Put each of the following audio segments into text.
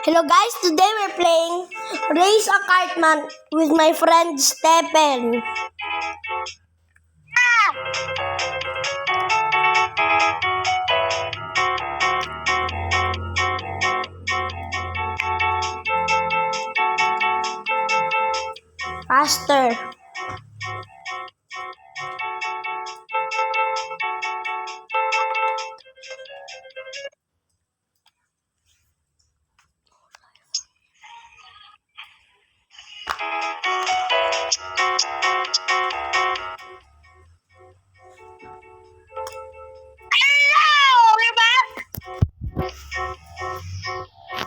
Hello guys, today we're playing Race a Cartman with my friend Stephen. Faster.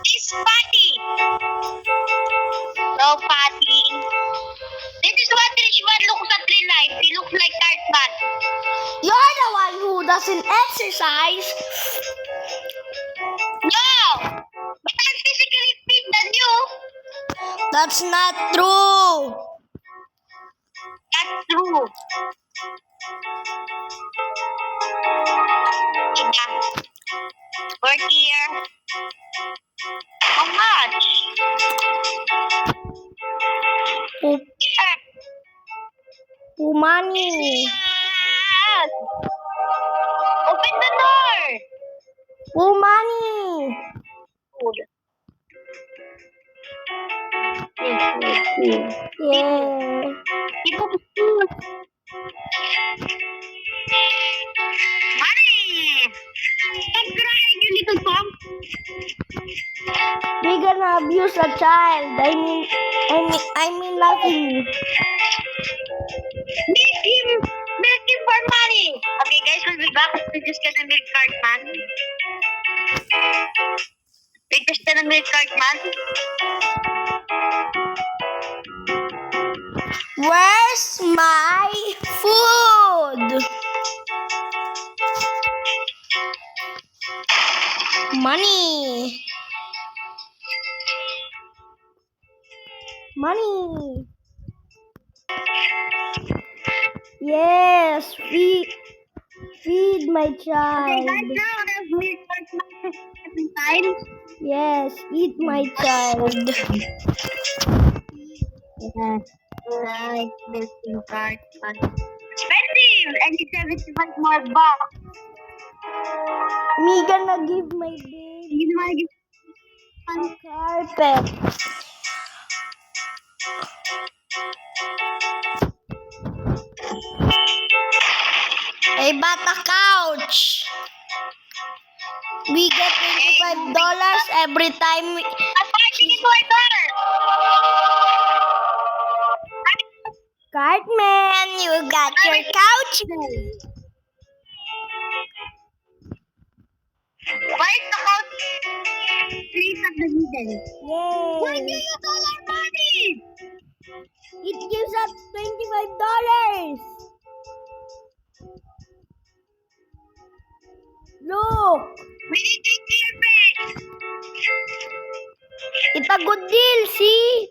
It's Patty. No, Patty. This is what Richman looks at real life. He looks like Cartman. You're the one who doesn't exercise. No! But I'm physically fit than you. That's not true. That's true. Yeah. Work here. How much? Money. Yes. Open the door. Money. Food. Yeah. People food. Money. Stop crying, you little punk. We're gonna abuse a child. I mean nothing. Milk him for money. Okay, guys, we'll be back. We're just gonna milk Cartman. We're just gonna milk Cartman. Where's my food? Money. Money. Yes, feed my Okay, child. guys, now there's milk Cartman every time. Yes, eat my child. Right, milking Cartman. Expensive! I need 75 more bucks. Me gonna give my baby You know, I get a carpet. A bata couch. We get $25 every time we... I'm parking in my car. Cartman, you got your couch. Why is the couch place at the middle? Why do Yay! you dollar money? It gives us $25. Look, We need to clear it. it's a good deal, see?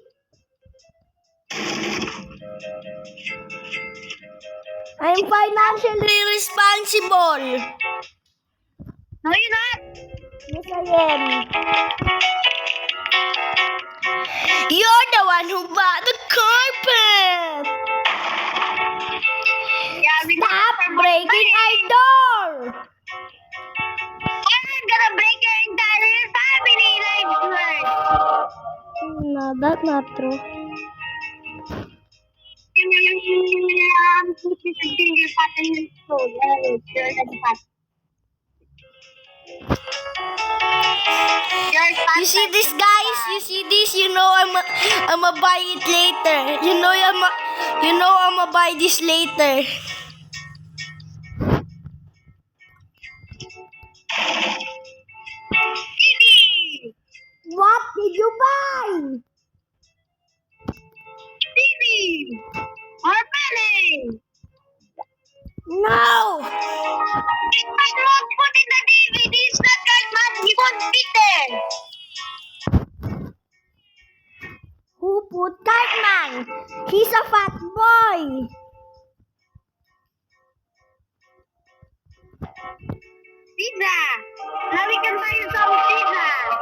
I'm financially responsible. No, you're not. Yes, I am. You're the one who bought the carpet. Yeah, we Stop breaking our door. I'm gonna break your entire family life worth. No, that's not true. Put your finger pattern in the phone. You're the pattern. You see this, guys? You see this? You know I'ma buy it later. You know I'ma buy this later. TV! What did you buy? TV! Or belly! No. It won't put in the DVD. It's not Cartman. He won't fit there. Who put Cartman? He's a fat boy. Pizza! Now we can buy you some pizza.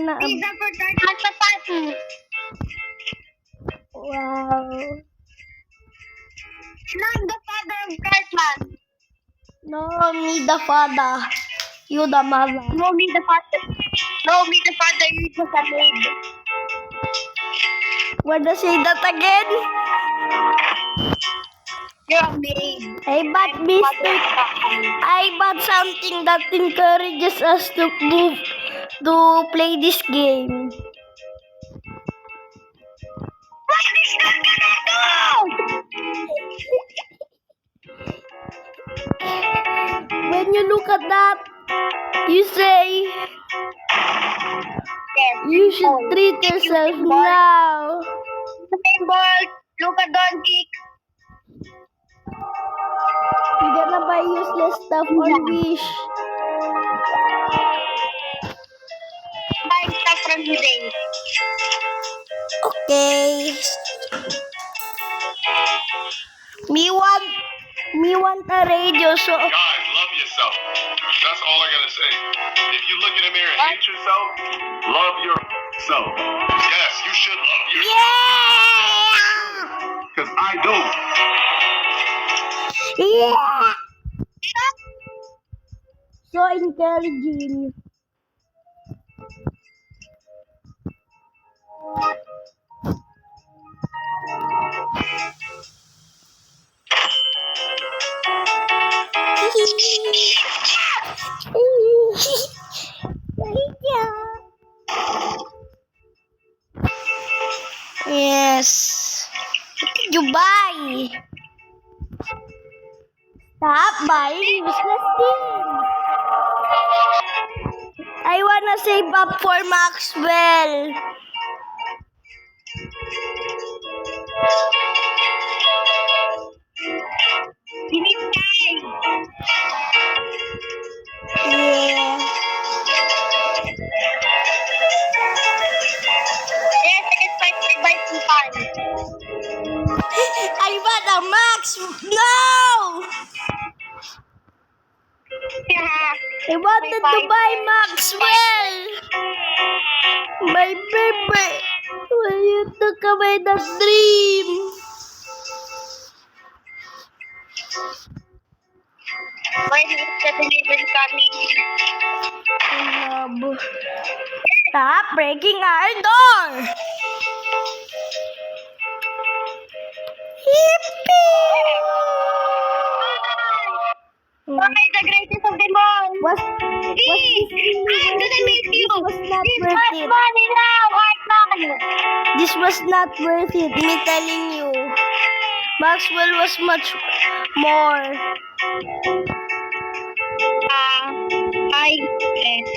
wanna... Pizza for Cartman Papati. Wow. Not the father of Cartman. No, me the father. You the mother. No, me the father. No, me the father. You just a maid. Wanna say that again? You're a maid. I bought mistake. I bought something that encourages us to move to play this game. What is that gonna do? When you look at that, you say Yes. you should treat yourself now. Usain Bolt, Luka Doncic. You're gonna buy useless stuff on Wish. Buying stuff from eBay. Okay. Me want a radio, so Guys, love yourself. That's all I gotta say. If you look in the mirror and hate yourself, love yourself. Yes, you should love yourself. yeah, Because I do. yeah. So encouraging. Yes. What did you buy? Stop buying useless things. I wanna save up for Maxwell. You need time. Yeah. Yes, I can buy some time. I want a Max. No! I wanted to buy Maxwell. My baby. Will you took away the dream? Why did the delivery coming? Love. Stop breaking our door. Yippee! Why the greatest of them all? Was Me! this really I'm gonna worth it? make you! This was not This worth much it. money now, Hartman! This was not worth it, me telling you. Maxwell was much more. I guess.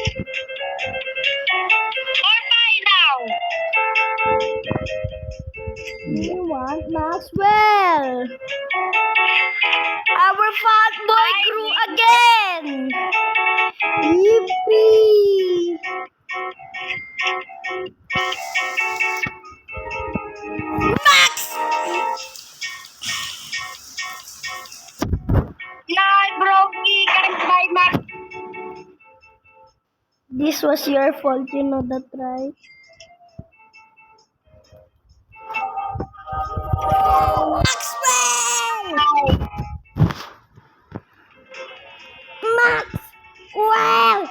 Hartman now! You want Maxwell? Our fat boy grew again. Yippee! Max! No, I broke it. Can't buy Max. This was your fault, you know that, right? Maxwell! Maxwell!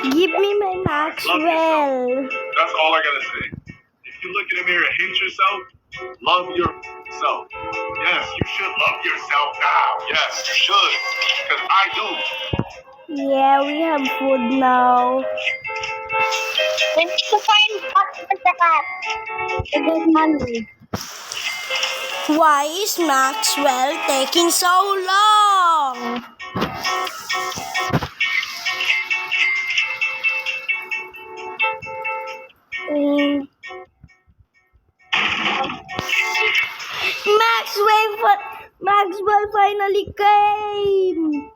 Give me my Maxwell. That's all I gotta say. If you look in the mirror and hate yourself, love yourself. Yes, you should love yourself now. Yes, you should. Because I do. Yeah, we have food now. We need to find Max at the cat. To get money. Why is Maxwell taking so long? Maxwell finally came.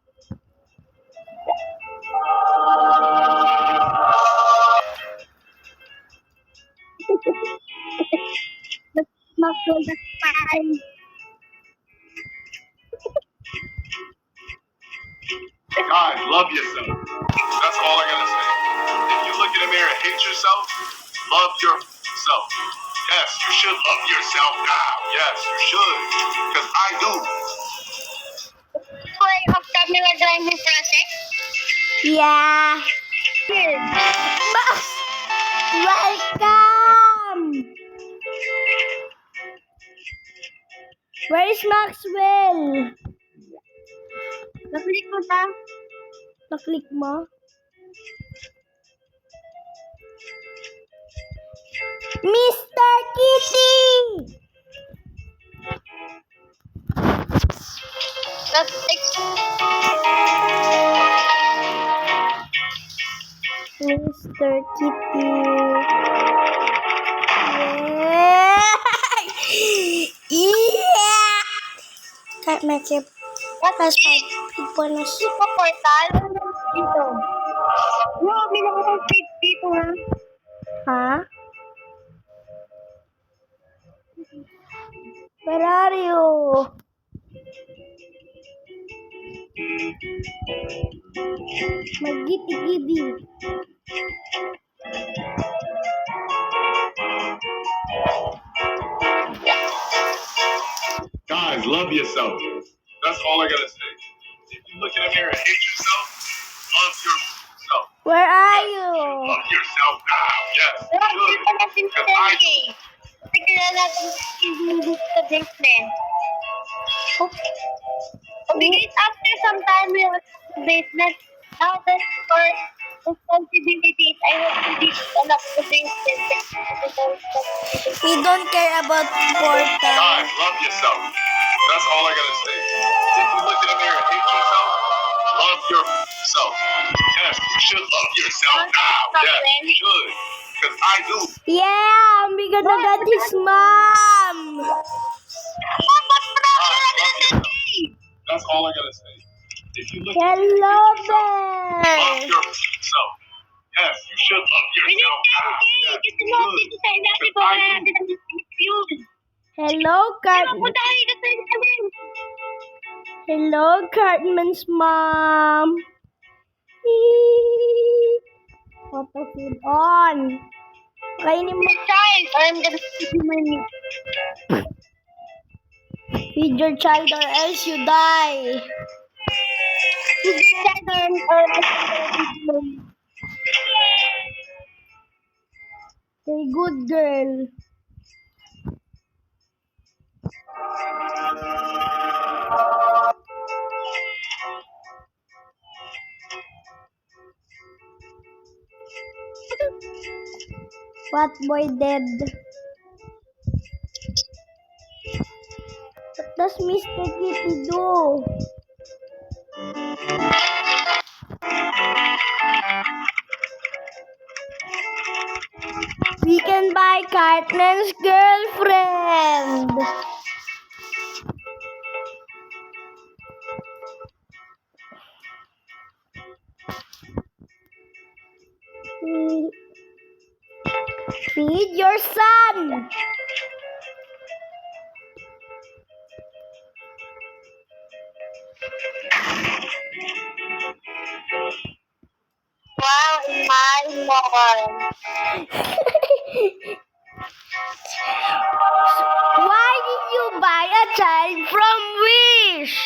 Max will the time. Guys, love yourself. That's all I gotta say. If you look in the mirror, hate yourself, love yourself. Yes, you should love yourself now. Yes, you should. Because I do. Play of camera driving process. Yeah. Yes. Max, welcome. Where is Maxwell? Naklik mo ba? Naklik mo? Mr. Kitty! Text. Mr. Kitty. Yeah! Can't make it. What Plus is 5 bonus. Super portal? Dito. No, may nakatang page dito ha. Huh? Where are you? Magiti-gidi. Guys, love yourself. That's all I gotta say. If you look in the mirror, hate yourself, love yourself. Where are you? Love yourself now. Yes, you Wala, should. dito natin sa Because I do. Turkey. Tignan natin yung sa basement. Because after some time we were in the basement, now that for responsibilities, I have to be enough the basement. We don't care about portal. Guys, love yourself. That's all I gotta say. If you look in the mirror, hate yourself, love yourself. Yes, you should love yourself now. Yes, you should. Because I do. Yeah, we gonna get his mom. Guys, love yourself. That's all I gotta say. If you look Hello love there. yourself. Yes, you should love yourself now. Yes, Kasi you mo, should. dito sa inabi Because ko, I wala do. natin ang confuse. Hello, Punta kayo dito sa inabi. Hello, Cartman's mom. Eee. Photo feed on. Kainin mo. Child, or I'm gonna give you my meat. Feed your child or else you die. Give your child or I'm gonna give you my meat. Say good girl. What boy dead? What does Mr. Kitty do? We can buy Cartman's girlfriend. Feed your son. Wow, my lord. Why did you buy a child from Wish?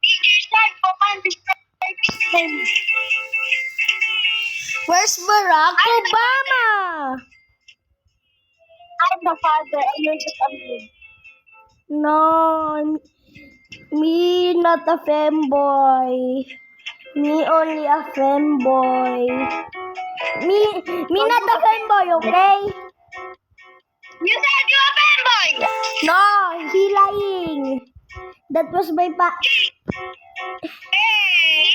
Teacher said, "Open the curtain." Where's Barack Obama? I'm the father, and you're the family. No, me not a femboy. Me only a femboy. Me not a femboy, okay? You said you're a fanboy! No, he lying. That was my pa. Hey,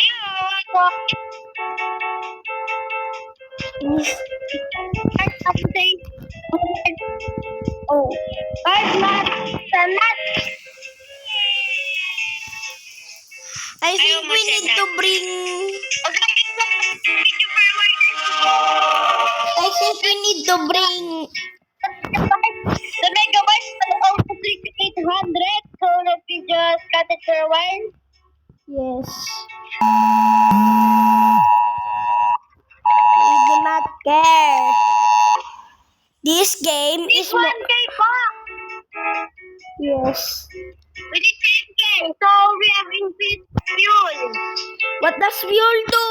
oh, but not the nut. I think we need to bring. I think we need to bring. The megabytes will also 3 to 800, so let me just cut it for a while. Yes. We do not care. This game is 1K pa! yes. We did 10K, so we have increased fuel. What does fuel do?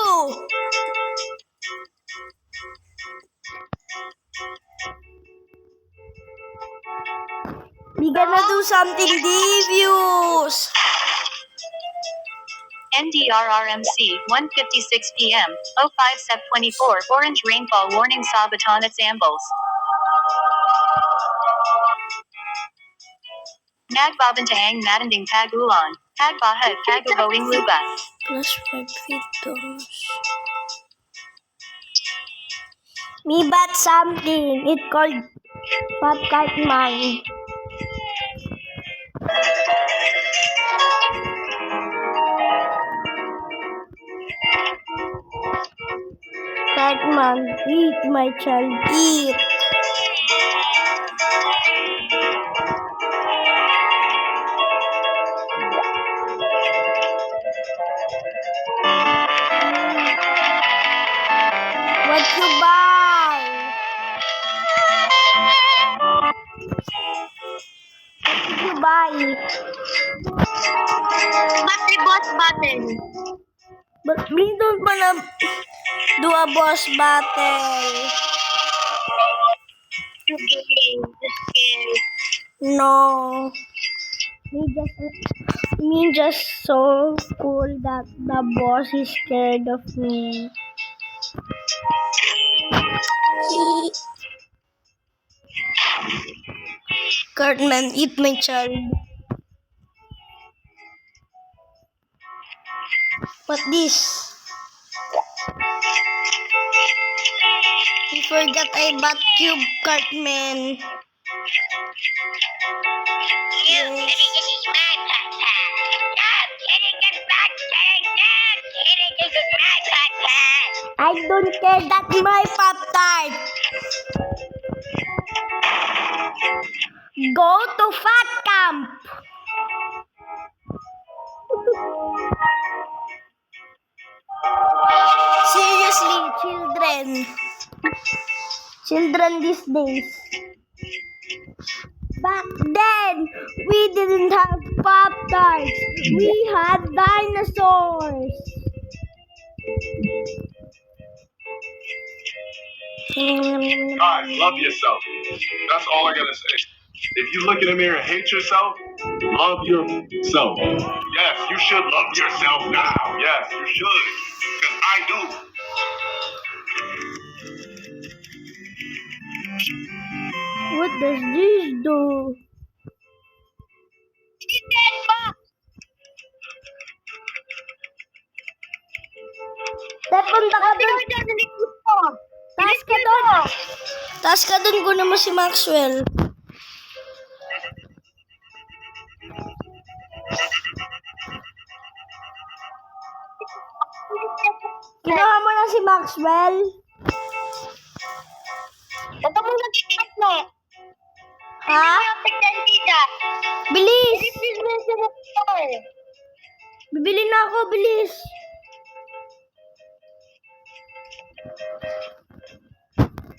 We gonna do something devious. NDRRMC, 1:56 p.m., 05 Sep 24, orange rainfall warning Sabaton at Zambles. Nagbabantang Matanding Pagulan, Pagbahad Paguboing Luba. Plus 5 feet doors. Me bought something. It called Fat Cartman. Cartman, eat my child, eat. What you buy? What did you buy? Battery boss button. But we don't wanna do a boss battle. To game, the skill. No. Me just so cool that the boss is scared of me. Cartman, eat my child. What this? I forgot I bought cube, Cartman. I don't care, that's my Pop-Tart. Go to Fat Camp. Seriously, children. Children these days. Back then, we didn't have Pop-Tarts. We had dinosaurs. Guys, love yourself. That's all I gotta say. If you look in the mirror and hate yourself, love yourself. Yes, you should love yourself now. Yes, you should. Because I do. What does this do? It's 10 bucks. Punta ka Sabi dun. ko dyan, nalikot ko. Taas ka dun. Taas ka dun, kunin mo si Maxwell. Kinuha mo na si Maxwell. Ito mo nag-ikat mo. Ha? Hindi mo yung tignan tita. Bilis! This is my store. Bibili na ako, bilis.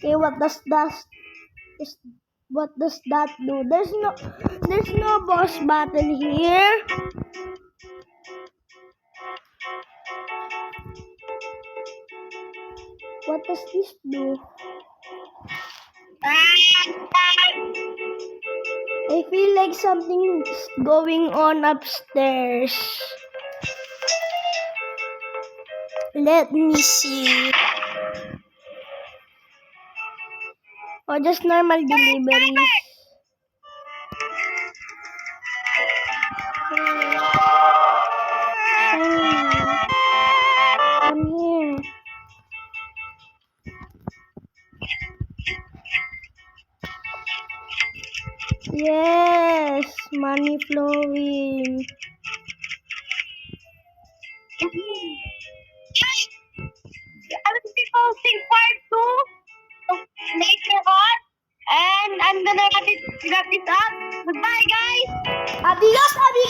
Okay, what does that do? There's no boss battle here. What does this do? I feel like something's going on upstairs. Let me see. Or just normal deliveries. Come here. Yes, money flowing. I will be posting part 2 later on. And I'm gonna wrap it up. Goodbye, guys. Adios, amigos!